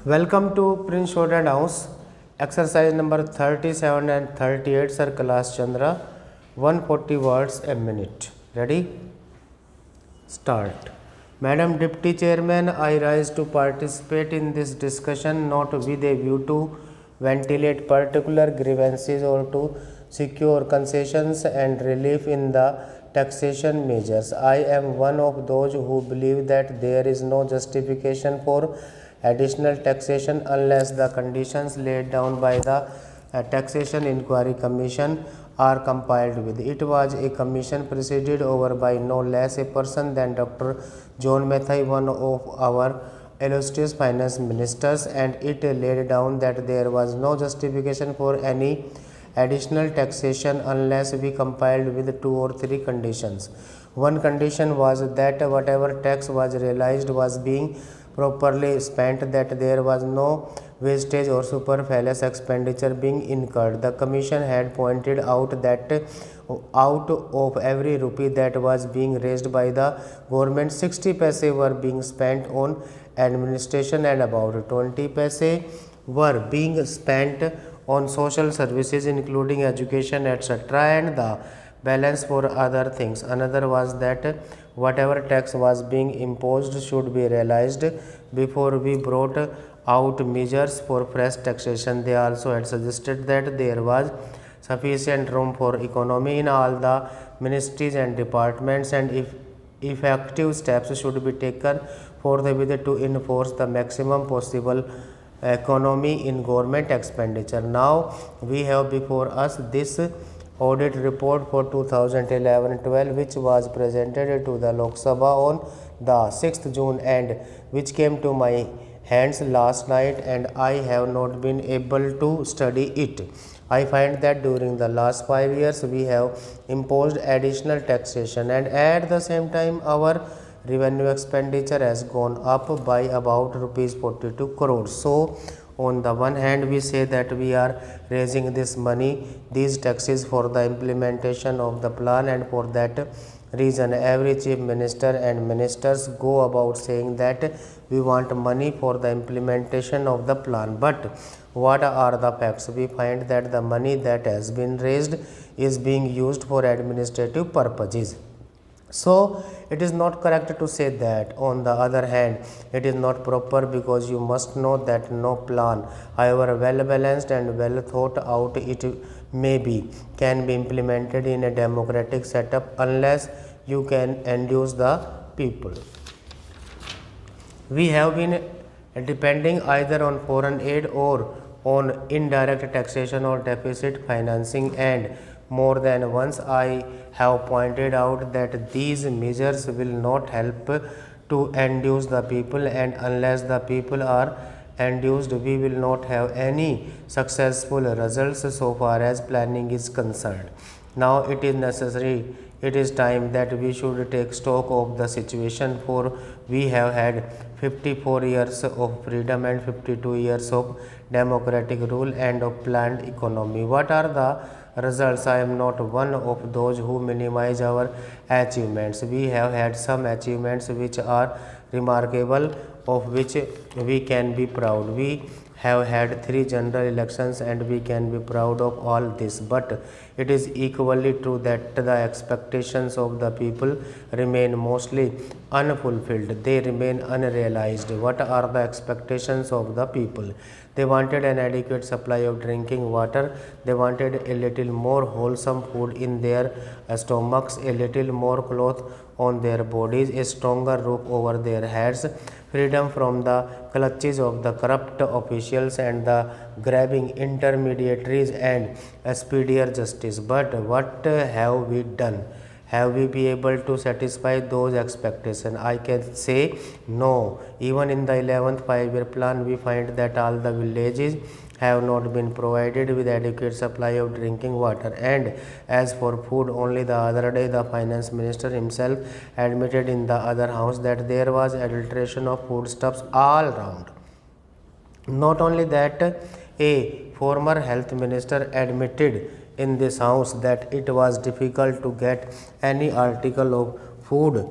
Welcome to Prince Shorthand House. Exercise number 37 and 38, Sir Kailash Chandra. 140 words a minute. Ready? Start. Madam Deputy Chairman, I rise to participate in this discussion not with a view to ventilate particular grievances or to secure concessions and relief in the taxation measures. I am one of those who believe that there is no justification for additional taxation unless the conditions laid down by the Taxation Inquiry Commission are complied with. It was a commission presided over by no less a person than Dr. John Mathai, one of our illustrious finance ministers, and it laid down that there was no justification for any additional taxation unless we complied with two or three conditions. One condition was that whatever tax was realized was being properly spent, that there was no wastage or superfluous expenditure being incurred. The commission had pointed out that out of every rupee that was being raised by the government, 60 paise were being spent on administration and about 20 paise were being spent on social services including education etc., and the balance for other things. Another was that whatever tax was being imposed should be realized before we brought out measures for fresh taxation. They also had suggested that there was sufficient room for economy in all the ministries and departments, and if effective steps should be taken forthwith to enforce the maximum possible economy in government expenditure. Now we have before us this audit report for 2011-12, which was presented to the Lok Sabha on the 6th June and which came to my hands last night, and I have not been able to study it. I find that during the last 5 years we have imposed additional taxation, and at the same time our revenue expenditure has gone up by about rupees 42 crores. So on the one hand we say that we are raising this money, these taxes for the implementation of the plan, and for that reason every chief minister and ministers go about saying that we want money for the implementation of the plan. But what are the facts? We find that the money that has been raised is being used for administrative purposes. So it is not correct to say that. On the other hand, it is not proper, because you must know that no plan, however well balanced and well thought out it may be, can be implemented in a democratic setup unless you can induce the people. We have been depending either on foreign aid or on indirect taxation or deficit financing, and more than once I have pointed out that these measures will not help to induce the people, and unless the people are induced we will not have any successful results so far as planning is concerned. Now it is necessary, it is time that we should take stock of the situation, for we have had 54 years of freedom and 52 years of democratic rule and of planned economy. What are the results? I am not one of those who minimize our achievements. We have had some achievements which are remarkable, of which we can be proud. We have had 3 general elections and we can be proud of all this, but it is equally true that the expectations of the people remain mostly unfulfilled. They remain unrealized. What are the expectations of the people? They wanted an adequate supply of drinking water, they wanted a little more wholesome food in their stomachs, a little more cloth on their bodies, a stronger roof over their heads, freedom from the clutches of the corrupt officials and the grabbing intermediaries, and speedier justice. But what have we done? Have we been able to satisfy those expectations? I can say no. Even in the 11th 5-year plan, we find that all the villages have not been provided with adequate supply of drinking water. And as for food, only the other day the finance minister himself admitted in the other house that there was adulteration of foodstuffs all round. Not only that, a former health minister admitted in this house that it was difficult to get any article of food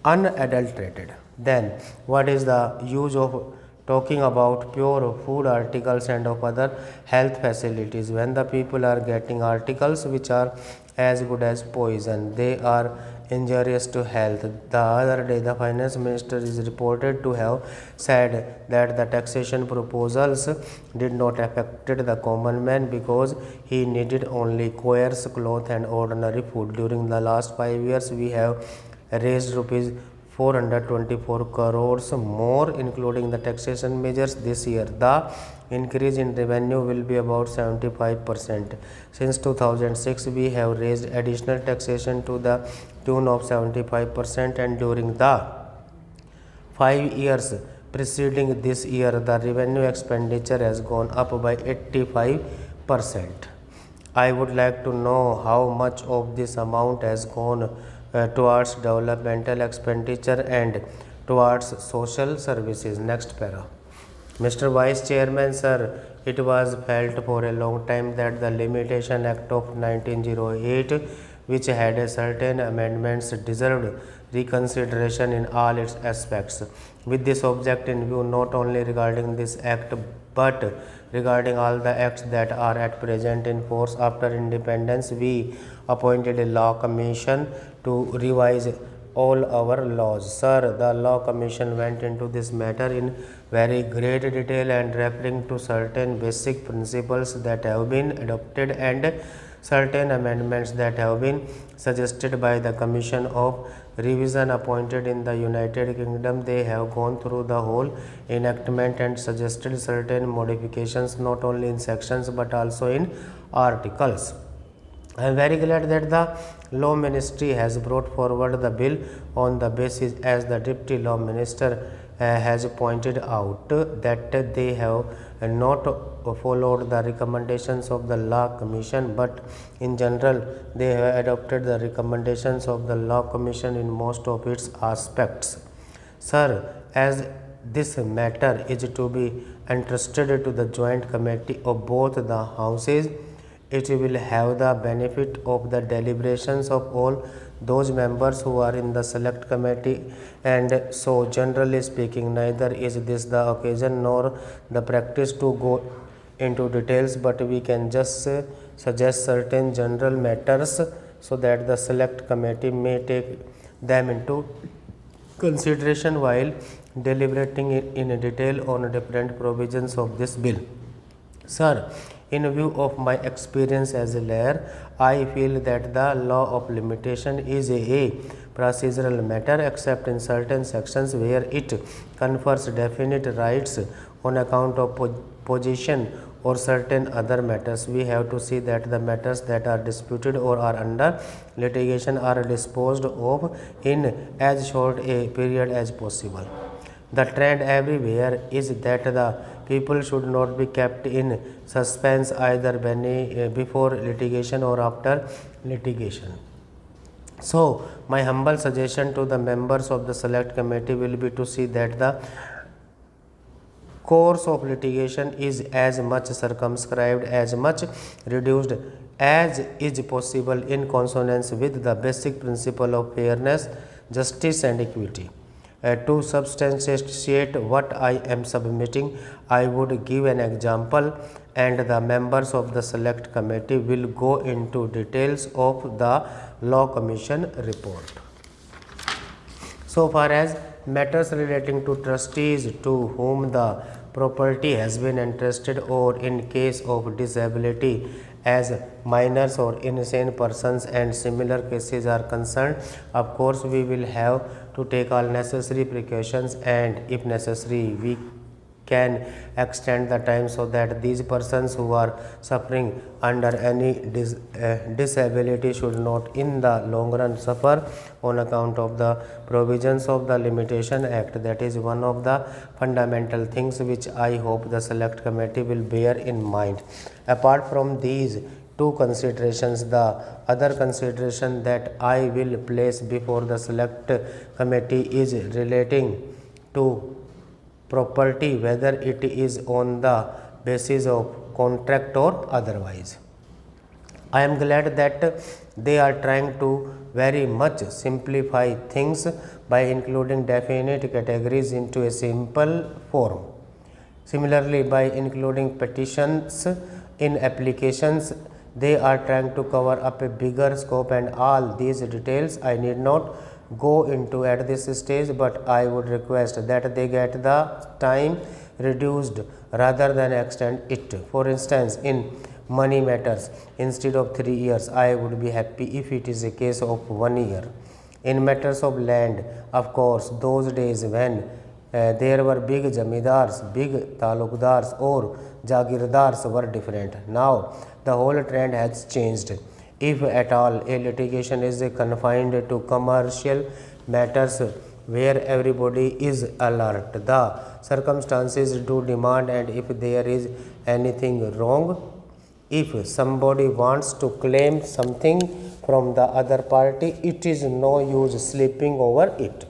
unadulterated. Then what is the use of talking about pure food articles and of other health facilities. When the people are getting articles which are as good as poison, they are injurious to health. The other day, the finance minister is reported to have said that the taxation proposals did not affect the common man because he needed only coarse cloth and ordinary food. During the last 5 years, we have raised rupees 424 crores more, including the taxation measures. This year, the increase in revenue will be about 75%. Since 2006, we have raised additional taxation to the tune of 75%, and during the 5 years preceding this year, the revenue expenditure has gone up by 85%. I would like to know how much of this amount has gone towards developmental expenditure and towards social services. Next para. Mr. Vice Chairman, sir, it was felt for a long time that the Limitation Act of 1908, which had a certain amendments, deserved reconsideration in all its aspects. With this object in view, not only regarding this act but regarding all the acts that are at present in force after independence, we appointed a law commission to revise all our laws. Sir, the law commission went into this matter in very great detail and referring to certain basic principles that have been adopted and certain amendments that have been suggested by the commission of revision appointed in the United Kingdom. They have gone through the whole enactment and suggested certain modifications not only in sections but also in articles. I am very glad that the Law Ministry has brought forward the bill on the basis, as the Deputy Law Minister has pointed out, that they have not followed the recommendations of the Law Commission, but in general they have adopted the recommendations of the Law Commission in most of its aspects. Sir, as this matter is to be entrusted to the Joint Committee of both the Houses, it will have the benefit of the deliberations of all those members who are in the select committee, and so generally speaking, neither is this the occasion nor the practice to go into details, but we can just suggest certain general matters so that the select committee may take them into consideration while deliberating in detail on different provisions of this bill. Sir, in view of my experience as a lawyer, I feel that the law of limitation is a procedural matter except in certain sections where it confers definite rights on account of position or certain other matters. We have to see that the matters that are disputed or are under litigation are disposed of in as short a period as possible. The trend everywhere is that the people should not be kept in suspense either before litigation or after litigation. So, my humble suggestion to the members of the select committee will be to see that the course of litigation is as much circumscribed, as much reduced as is possible in consonance with the basic principle of fairness, justice and equity. To substantiate what I am submitting, I would give an example, and the members of the select committee will go into details of the Law Commission report. So far as matters relating to trustees to whom the property has been entrusted, or in case of disability as minors or insane persons and similar cases are concerned, of course we will have to take all necessary precautions, and if necessary we can extend the time so that these persons who are suffering under any disability should not in the long run suffer on account of the provisions of the Limitation Act. That is one of the fundamental things which I hope the select committee will bear in mind. Apart from these two considerations, the other consideration that I will place before the select committee is relating to property, whether it is on the basis of contract or otherwise. I am glad that they are trying to very much simplify things by including definite categories into a simple form. Similarly, by including petitions in applications, they are trying to cover up a bigger scope, and all these details I need not go into at this stage, but I would request that they get the time reduced rather than extend it. For instance, in money matters, instead of 3 years, I would be happy if it is a case of 1 year. In matters of land, of course, those days when there were big jamidars, big talukdars or jagirdars were different. Now the whole trend has changed. If at all a litigation is confined to commercial matters where everybody is alert, the circumstances do demand, and if there is anything wrong, if somebody wants to claim something from the other party, it is no use sleeping over it.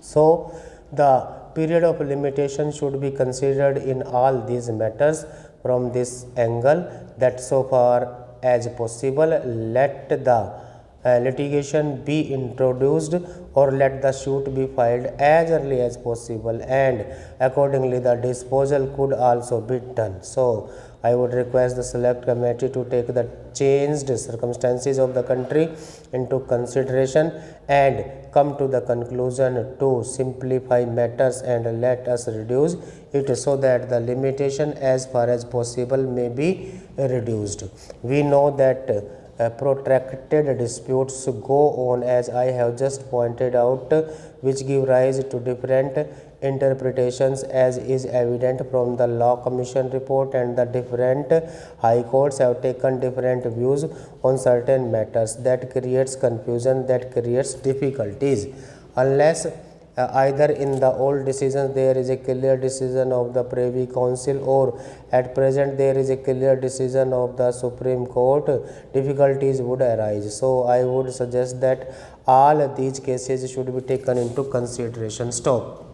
So, the period of limitation should be considered in all these matters from this angle, that so far as possible let the litigation be introduced or let the suit be filed as early as possible, and accordingly the disposal could also be done. So, I would request the select committee to take the changed circumstances of the country into consideration and come to the conclusion to simplify matters and let us reduce it so that the limitation as far as possible may be reduced. We know that protracted disputes go on, as I have just pointed out, which give rise to different interpretations, as is evident from the Law Commission report, and the different high courts have taken different views on certain matters. That creates confusion, that creates difficulties. Unless either in the old decisions there is a clear decision of the Privy Council, or at present there is a clear decision of the Supreme Court, difficulties would arise. So I would suggest that all these cases should be taken into consideration. Stop.